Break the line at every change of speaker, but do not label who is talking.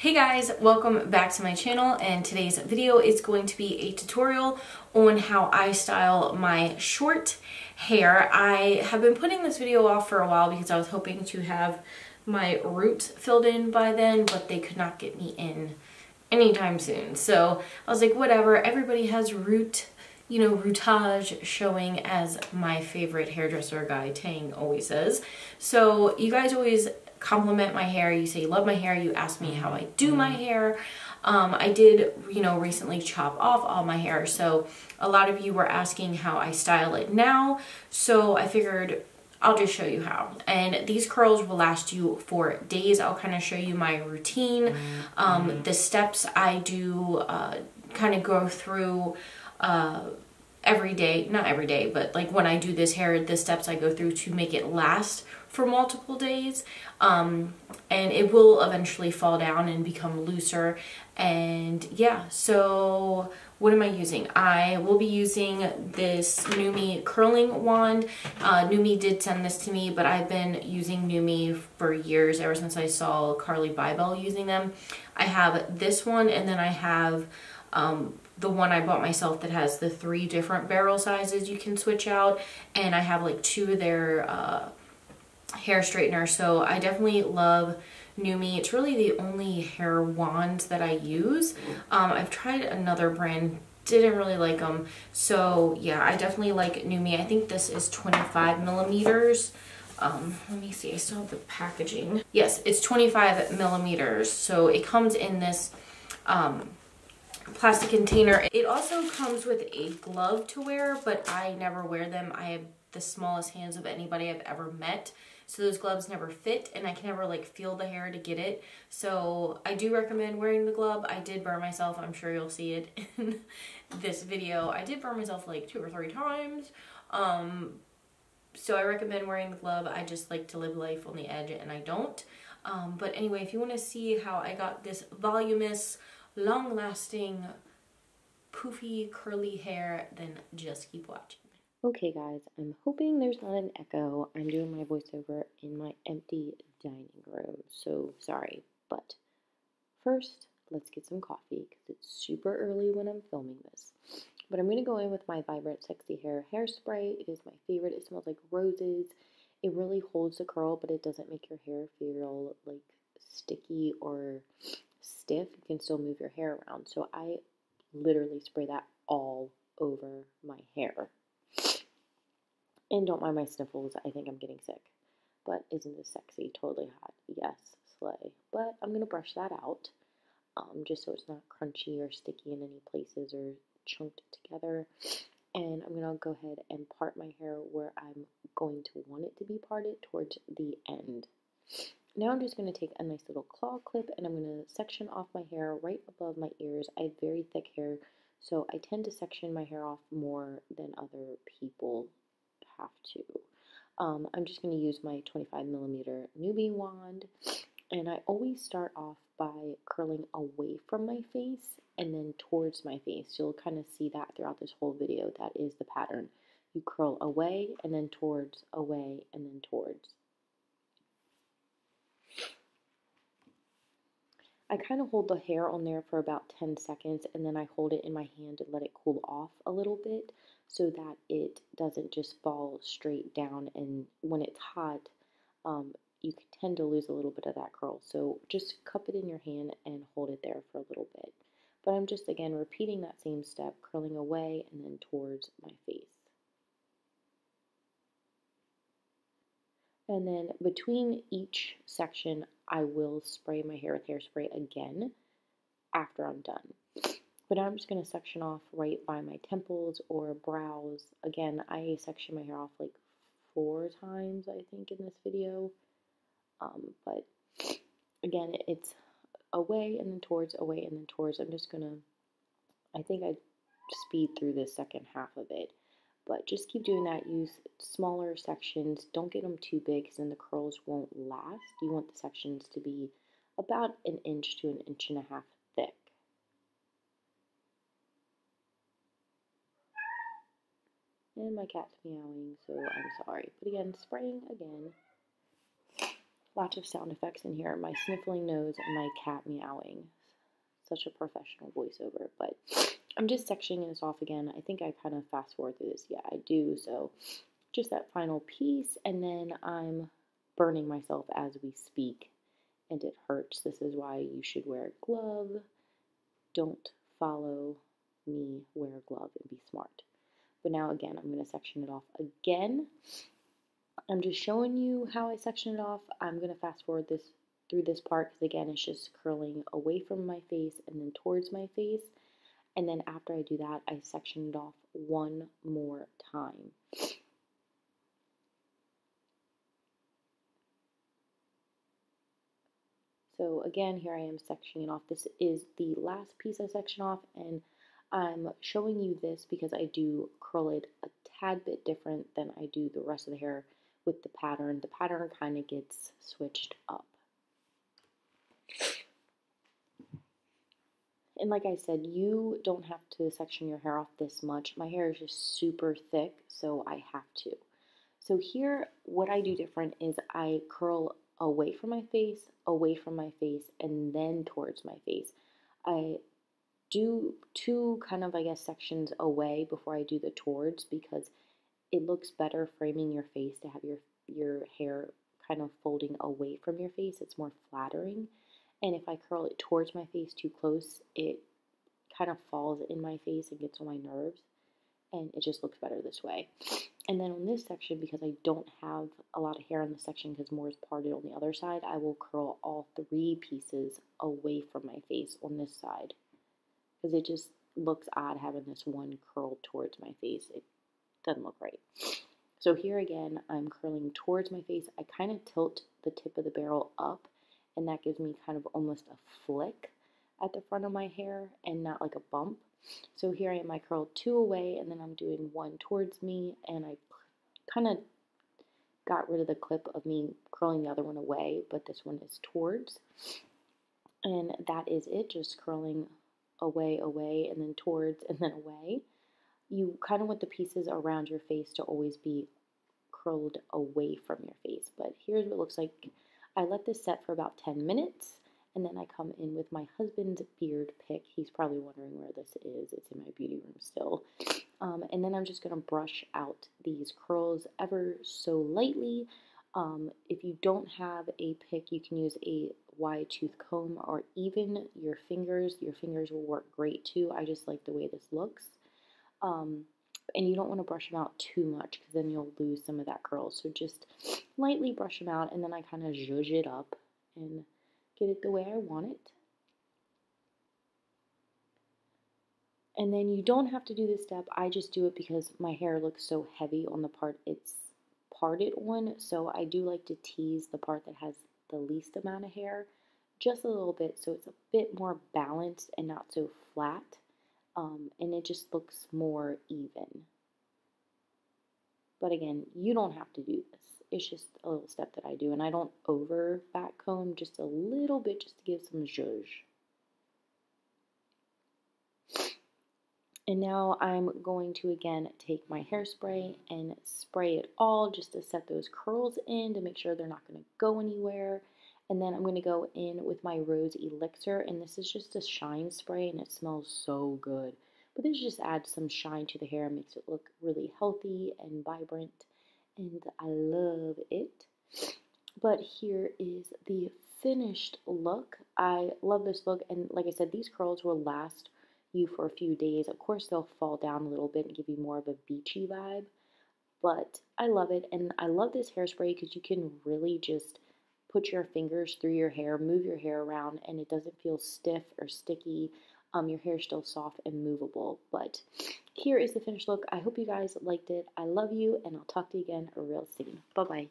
Hey guys, welcome back to my channel, and today's video is going to be a tutorial on how I style my short hair. I have been putting this video off for a while because I was hoping to have my roots filled in by then, but they could not get me in anytime soon. So I was like, whatever, everybody has rootage showing, as my favorite hairdresser guy Tang always says. So you guys always compliment my hair, you say you love my hair, you ask me how I do my hair. I did, recently chop off all my hair, so a lot of you were asking how I style it now, so I figured I'll just show you how. And these curls will last you for days. I'll kind of show you my routine, the steps I do, kind of go through every day, not every day, but like when I do this hair, the steps I go through to make it last for multiple days. And it will eventually fall down and become looser. And yeah, so what am I using? I will be using this Nume curling wand. Nume did send this to me, but I've been using Nume for years, ever since I saw Carly Bybel using them. I have this one, and then I have the one I bought myself that has the 3 different barrel sizes you can switch out, and I have like 2 of their hair straightener. So I definitely love Nume. It's really the only hair wand that I use. I've tried another brand, didn't really like them. So yeah, I definitely like Nume. I think this is 25 millimeters. Let me see, I still have the packaging. Yes, it's 25 millimeters. So it comes in this plastic container. It also comes with a glove to wear, but I never wear them. I have the smallest hands of anybody I've ever met, so those gloves never fit, and I can never like feel the hair to get it. So I do recommend wearing the glove. I did burn myself. I'm sure you'll see it in this video. I did burn myself like 2 or 3 times. So I recommend wearing the glove. I just like to live life on the edge, and I don't. But anyway, if you want to see how I got this voluminous, long-lasting, poofy, curly hair, then just keep watching.
Okay guys, I'm hoping there's not an echo. I'm doing my voiceover in my empty dining room, so sorry. But first, let's get some coffee because it's super early when I'm filming this. But I'm going to go in with my Vibrant Sexy Hair hairspray. It is my favorite. It smells like roses. It really holds the curl, but it doesn't make your hair feel like sticky or stiff. You can still move your hair around. So I literally spray that all over my hair. And don't mind my sniffles, I think I'm getting sick. But isn't this sexy? Totally hot. Yes, slay. But I'm going to brush that out, just so it's not crunchy or sticky in any places or chunked together. And I'm going to go ahead and part my hair where I'm going to want it to be parted, towards the end. Now I'm just going to take a nice little claw clip, and I'm going to section off my hair right above my ears. I have very thick hair, so I tend to section my hair off more than other people have to. I'm just going to use my 25 millimeter Nume wand, and I always start off by curling away from my face and then towards my face. You'll kind of see that throughout this whole video. That is the pattern. You curl away and then towards, away and then towards. I kind of hold the hair on there for about 10 seconds, and then I hold it in my hand and let it cool off a little bit so that it doesn't just fall straight down, and when it's hot, you can tend to lose a little bit of that curl. So just cup it in your hand and hold it there for a little bit. But I'm just, again, repeating that same step, curling away and then towards my face. And then between each section, I will spray my hair with hairspray again after I'm done. But I'm just going to section off right by my temples or brows. Again, I section my hair off like 4 times, I think, in this video. But again, it's away and then towards, away and then towards. I'm just going to, I think I speed through the second half of it. But just keep doing that. Use smaller sections. Don't get them too big because then the curls won't last. You want the sections to be about 1 inch to 1.5 inches thick. And my cat's meowing, so I'm sorry. But again, spraying again. Lots of sound effects in here. My sniffling nose and my cat meowing. Such a professional voiceover, but I'm just sectioning this off again. I think I kind of fast forward through this. Yeah, I do. So just that final piece, and then I'm burning myself as we speak, and it hurts. This is why you should wear a glove. Don't follow me, wear a glove, and be smart. But now again, I'm going to section it off again. I'm just showing you how I section it off. I'm going to fast forward this through this part because again, it's just curling away from my face and then towards my face. And then after I do that, I section it off one more time. So again, here I am sectioning off. This is the last piece I section off, and I'm showing you this because I do curl it a tad bit different than I do the rest of the hair with the pattern. The pattern kind of gets switched up. And like I said, you don't have to section your hair off this much. My hair is just super thick, so I have to. So here, what I do different is I curl away from my face, and then towards my face. I do two kind of, I guess, sections away before I do the towards because it looks better framing your face to have your hair kind of folding away from your face. It's more flattering. And if I curl it towards my face too close, it kind of falls in my face and gets on my nerves. And it just looks better this way. And then on this section, because I don't have a lot of hair on this section because more is parted on the other side, I will curl all three pieces away from my face on this side. Because it just looks odd having this one curled towards my face. It doesn't look right. So here again, I'm curling towards my face. I kind of tilt the tip of the barrel up, and that gives me kind of almost a flick at the front of my hair and not like a bump. So here I am, I curled two away, and then I'm doing one towards me, and I kind of got rid of the clip of me curling the other one away, but this one is towards. And that is it, just curling away, and then towards, and then away. You kind of want the pieces around your face to always be curled away from your face. But here's what it looks like. I let this set for about 10 minutes, and then I come in with my husband's beard pick. He's probably wondering where this is. It's in my beauty room still. And then I'm just going to brush out these curls ever so lightly. If you don't have a pick, you can use a wide tooth comb or even your fingers. Your fingers will work great too. I just like the way this looks. And you don't want to brush them out too much because then you'll lose some of that curl. So just lightly brush them out, and then I kind of zhuzh it up and get it the way I want it. And then you don't have to do this step. I just do it because my hair looks so heavy on the part it's parted on. So I do like to tease the part that has the least amount of hair just a little bit so it's a bit more balanced and not so flat. And it just looks more even. But again, you don't have to do this. It's just a little step that I do. And I don't over back comb, just a little bit just to give some zhuzh. And now I'm going to again take my hairspray and spray it all just to set those curls in to make sure they're not going to go anywhere. And then I'm going to go in with my Rose Elixir, and this is just a shine spray and it smells so good. But this just adds some shine to the hair, makes it look really healthy and vibrant, and I love it. But here is the finished look. I love this look, and like I said, these curls will last you for a few days. Of course, they'll fall down a little bit and give you more of a beachy vibe, but I love it. And I love this hairspray because you can really just put your fingers through your hair, move your hair around, and it doesn't feel stiff or sticky. Your hair is still soft and movable. But here is the finished look. I hope you guys liked it. I love you, and I'll talk to you again real soon. Bye-bye.